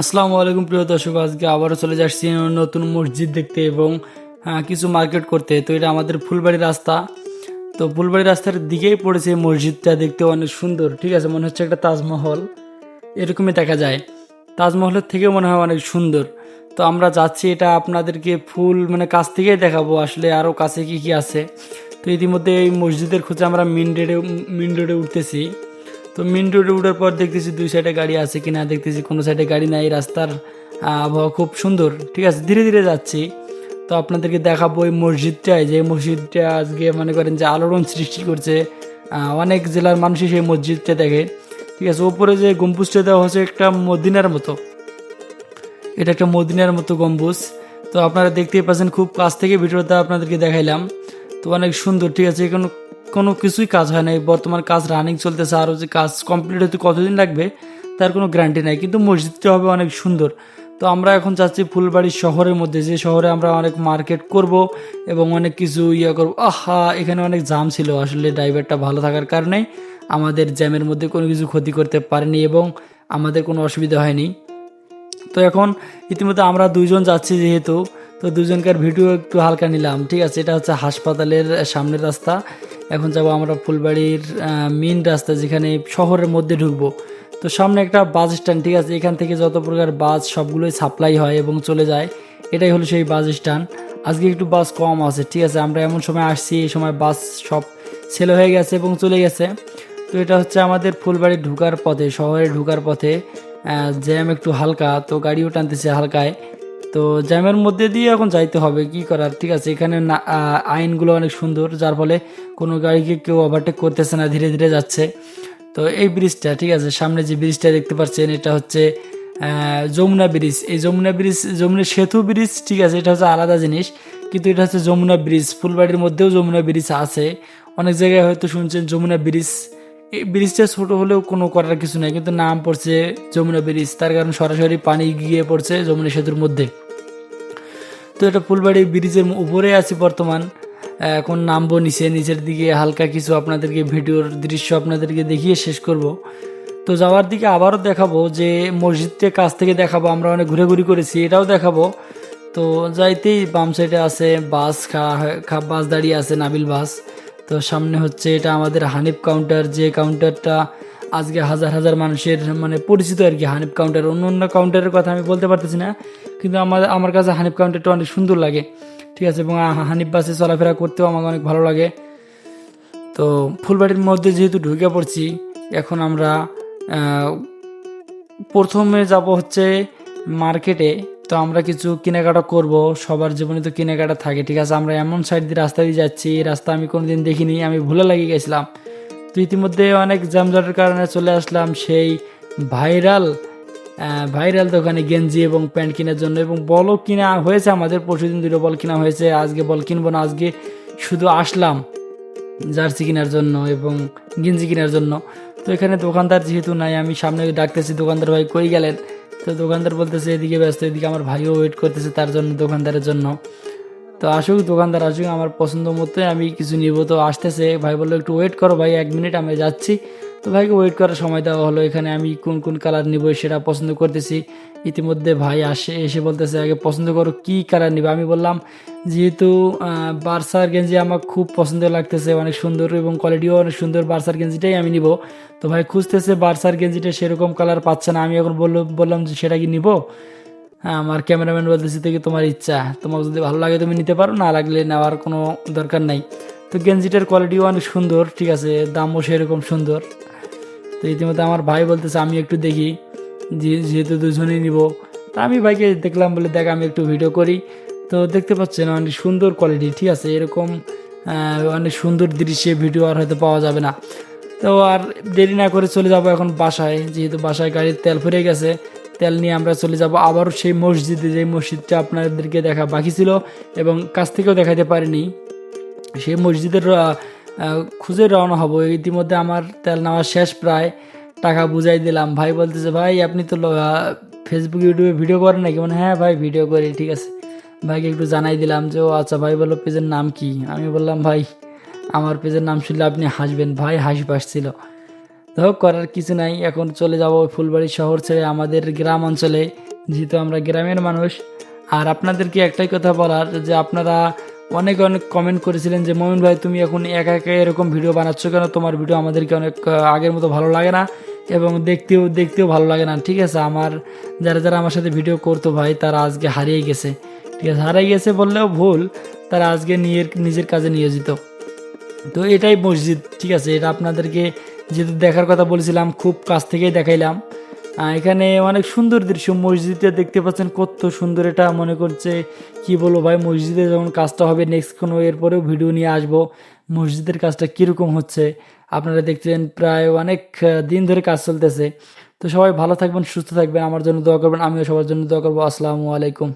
আসসালামু আলাইকুম প্রিয় দর্শক, আজকে আবারও চলে যাচ্ছি নতুন মসজিদ দেখতে এবং কিছু মার্কেট করতে। তো এটা আমাদের ফুলবাড়ি রাস্তা। তো ফুলবাড়ি রাস্তার দিকেই পড়েছে এই মসজিদটা, দেখতে অনেক সুন্দর। ঠিক আছে, মনে হচ্ছে একটা তাজমহল এরকমই দেখা যায়। তাজমহলের থেকেও মনে হয় অনেক সুন্দর। তো আমরা যাচ্ছি, এটা আপনাদেরকে ফুল মানে কাছ থেকেই দেখাবো আসলে আরও কাছে কি কি আছে। তো ইতিমধ্যে এই মসজিদের খোঁজে আমরা মেন রোডে উঠতেছি। তো মেন রোডে উঠার পর দেখতেছি দুই সাইডে গাড়ি আছে কিনা, দেখতেছি কোনো সাইডে গাড়ি নাই। রাস্তার আবহাওয়া খুব সুন্দর। ঠিক আছে, ধীরে ধীরে যাচ্ছি। তো আপনাদেরকে দেখাবো এই মসজিদটায়, যে মসজিদটা আজকে মনে করেন যে আলোড়ন সৃষ্টি করছে। অনেক জেলার মানুষই সেই মসজিদটা দেখে। ঠিক আছে, ওপরে যে গম্বুজটা দেওয়া হচ্ছে একটা মদিনার মতো, এটা একটা মদিনার মতো গম্বুজ। তো আপনারা দেখতেই পাচ্ছেন, খুব কাছ থেকে ভিডিওটা আপনাদেরকে দেখাইলাম। তো অনেক সুন্দর। ঠিক আছে, কোনো কোনো কিছুই কাজ হয় নাই, বর্তমান কাজ রানিং চলতেছে। আরও যে কাজ কমপ্লিট হতে কতদিন লাগবে তার কোনো গ্যারান্টি নাই, কিন্তু মসজিদটা হবে অনেক সুন্দর। তো আমরা এখন যাচ্ছি ফুলবাড়ি শহরের মধ্যে, যে শহরে আমরা অনেক মার্কেট করব এবং অনেক কিছু করব। এখানে অনেক জাম ছিল, আসলে ড্রাইভারটা ভালো থাকার কারণে আমাদের জ্যামের মধ্যে কোনো কিছু ক্ষতি করতে পারেনি এবং আমাদের কোনো অসুবিধা হয়নি। তো এখন ইতিমধ্যে আমরা দুইজন যাচ্ছি যেহেতু, তো দুজনকার ভিডিও একটু হালকা নিলাম। ঠিক আছে, এটা হচ্ছে হাসপাতালের সামনের রাস্তা। এখন যাব আমরা ফুলবাড়ির মেন রাস্তা, যেখানে শহরের মধ্যে ঢুকবো। তো সামনে একটা বাস স্ট্যান্ড। ঠিক আছে, এখান থেকে যত প্রকার বাস সবগুলোই সাপ্লাই হয় এবং চলে যায়। এটাই হলো সেই বাস স্ট্যান্ড। আজকে একটু বাস কম আছে। ঠিক আছে, আমরা এমন সময় আসছি, এই সময় বাস সব ছেলে হয়ে গেছে এবং চলে গেছে। তো এটা হচ্ছে আমাদের ফুলবাড়ি ঢুকার পথে, শহরে ঢুকার পথে। জ্যাম একটু হালকা, তো গাড়িও টানতেছে হালকায়। তো জ্যামের মধ্যে দিয়ে এখন যাইতে হবে, কি করার। ঠিক আছে, এখানে আইনগুলো অনেক সুন্দর, যার ফলে কোনো গাড়িকে কেউ ওভারটেক করতেছে না, ধীরে ধীরে যাচ্ছে। তো এই ব্রিজটা, ঠিক আছে, সামনে যে ব্রিজটা দেখতে পাচ্ছেন, এটা হচ্ছে যমুনা ব্রিজ। এই যমুনা ব্রিজ, যমুনা সেতু ব্রিজ, ঠিক আছে, এটা হচ্ছে আলাদা জিনিস। কিন্তু এটা হচ্ছে যমুনা ব্রিজ। ফুলবাড়ির মধ্যেও যমুনা ব্রিজ আছে, অনেক জায়গায় হয়তো শুনছেন যমুনা ব্রিজ। এই ব্রিজটা ছোট হলেও কোনো করার কিছু নাই, কিন্তু নাম পড়ছে যমুনা ব্রিজ, তার কারণ সরাসরি পানি গিয়ে পড়ছে যমুনা সেতুর মধ্যে। তো এটা ফুলবাড়ি ব্রিজের উপরে আছি বর্তমান। এখন নামবো নিচে, নিচের দিকে হালকা কিছু আপনাদেরকে ভিডিওর দৃশ্য আপনাদেরকে দেখিয়ে শেষ করব। তো যাওয়ার দিকে আবারও দেখাবো, যে মসজিদটা কাছ থেকে দেখাবো, আমরা অনেক ঘুরে করেছি, এটাও দেখাবো। তো যাইতেই বাম সাইডে আছে বাস, বাস দাঁড়িয়ে আছে, নাবিল বাস। তো সামনে হচ্ছে এটা আমাদের হানিফ কাউন্টার, যে কাউন্টারটা আজকে হাজার হাজার মানুষের মানে পরিচিত আর কি। হানিফ কাউন্টার, অন্য অন্য কাউন্টারের কথা আমি বলতে পারতেছি না, কিন্তু আমার কাছে হানিফ কাউন্টারটা অনেক সুন্দর লাগে। ঠিক আছে, এবং হানিফ বাসে চলাফেরা করতেও আমাকে অনেক ভালো লাগে। তো ফুলবাড়ির মধ্যে যেহেতু ঢুকে পড়ছি, এখন আমরা প্রথমে যাব হচ্ছে মার্কেটে। তো আমরা কিছু কেনাকাটা করব, সবার জীবনে তো কেনাকাটা থাকে। ঠিক আছে, আমরা এমন সাইড দিয়ে রাস্তা দিয়ে যাচ্ছি, এই রাস্তা আমি কোনোদিন দেখিনি, আমি ভুলে লাগিয়ে গেছিলাম। তো ইতিমধ্যে অনেক যানজটের কারণে চলে আসলাম সেই ভাইরাল ভাইরাল দোকানে গেঞ্জি এবং প্যান্ট কেনার জন্য। এবং বলও কিনা হয়েছে, আমাদের পরশুদিন দুটো বল কিনা হয়েছে, আজকে বল কিনবো না, আজকে শুধু আসলাম জার্সি কেনার জন্য এবং গেঞ্জি কেনার জন্য। তো এখানে দোকানদার যেহেতু নাই, আমি সামনে ডাকতেছি, দোকানদার ভাই কই গেলেন। তো দোকানদার বলতেছে এদিকে ব্যস্ত, এদিকে আমার ভাইও ওয়েট করতেছে তার জন্য, দোকানদারের জন্য। তো আসুক, দোকানদার আসুক, আমার পছন্দ মতোই আমি কিছু নিব। তো আসতেছে, ভাই বললো একটু ওয়েট করো ভাই, 1 মিনিট আমি যাচ্ছি। তো ভাইকে ওয়েট করার সময় দেওয়া হলো। এখানে আমি কোন কোন কালার নিব সেটা পছন্দ করতেছি। ইতিমধ্যে ভাই এসে বলতেছে আগে পছন্দ করো কি কালার নিবে। আমি বললাম যেহেতু বার্সার গেঞ্জি আমার খুব পছন্দ লাগতেছে, অনেক সুন্দর এবং কোয়ালিটিও অনেক সুন্দর, বার্সার গেঞ্জিটাই আমি নিব। তো ভাই খুঁজতেছে বার্সার গেঞ্জিটা, সেরকম কালার পাচ্ছে না। আমি এখন বললাম যে সেটা কি নিব। হ্যাঁ, আমার ক্যামেরাম্যান বলতেছে থেকে তোমার ইচ্ছা, তোমার যদি ভালো লাগে তুমি নিতে পারো, না লাগলে নেওয়ার কোনো দরকার নাই। তো গেঞ্জিটার কোয়ালিটিও অনেক সুন্দর, ঠিক আছে, দামও সেরকম সুন্দর। তো ইতিমধ্যে আমার ভাই বলতেছে আমি একটু দেখি, যেহেতু দুজনেই নিব। তা আমি ভাইকে দেখলাম, বলে দেখ আমি একটু ভিডিও করি। তো দেখতে পাচ্ছেন অনেক সুন্দর কোয়ালিটি। ঠিক আছে, এরকম অনেক সুন্দর দৃশ্যে ভিডিও আর হয়তো পাওয়া যাবে না। তো আর দেরি না করে চলে যাব এখন বাসায়, যেহেতু বাসায় গাড়ির তেল ফুরিয়ে গেছে। তেল নিয়ে আমরা চলে যাব আবারও সেই মসজিদে, যে মসজিদটা আপনাদেরকে দেখা বাকি ছিল এবং কাছ থেকেও দেখাতে পারিনি। সেই মসজিদের খুঁজে রওনা হব। ইতিমধ্যে আমার তেল নেওয়া শেষ প্রায়, টাকা বুঝাই দিলাম। ভাই বলতেছে ভাই আপনি তো ফেসবুক ইউটিউবে ভিডিও করেন নাকি? মানে হ্যাঁ ভাই ভিডিও করি। ঠিক আছে, ভাইকে একটু জানাই দিলাম যে ও আচ্ছা। ভাই বললো পেজের নাম কি? আমি বললাম ভাই আমার পেজের নাম শুনলে আপনি হাসবেন। ভাই হাসি পাচ্ছিল। তো করার কিছু নাই, এখন চলে যাব ফুলবাড়ি শহর ছেড়ে আমাদের গ্রাম অঞ্চলে, যেহেতু আমরা গ্রামের মানুষ। আর আপনাদেরকে একটাই কথা বলার যে আপনারা অনেক অনেক কমেন্ট করেছিলেন যে মমিন ভাই তুমি এখন একা একা এরকম ভিডিও বানাচ্ছ কেন, তোমার ভিডিও আমাদেরকে অনেক আগের মতো ভালো লাগে না এবং দেখতেও ভালো লাগে না। ঠিক আছে, আমার যারা যারা আমার সাথে ভিডিও করতো ভাই তারা আজকে হারিয়ে গেছে। ঠিক আছে, হারিয়ে গেছে বললেও ভুল, তারা আজকে নিজের কাজে নিয়োজিত। তো এটাই মসজিদ। ঠিক আছে, এটা আপনাদেরকে যেহেতু দেখার কথা বলেছিলাম খুব কাছ থেকেই দেখাইলাম। এখানে অনেক সুন্দর দৃশ্য, মসজিদটা দেখতে পাচ্ছেন কত সুন্দর। এটা মনে করছে কি বলবো ভাই, মসজিদে যখন কাজটা হবে নেক্সট কোনো এরপরেও ভিডিও নিয়ে আসবো মসজিদের কাজটা কীরকম হচ্ছে। আপনারা দেখছেন প্রায় অনেক দিন ধরে কাজ চলতেছে। তো সবাই ভালো থাকবেন, সুস্থ থাকবেন, আমার জন্য দোয়া করবেন, আমিও সবার জন্য দোয়া করবো। আসসালামু আলাইকুম।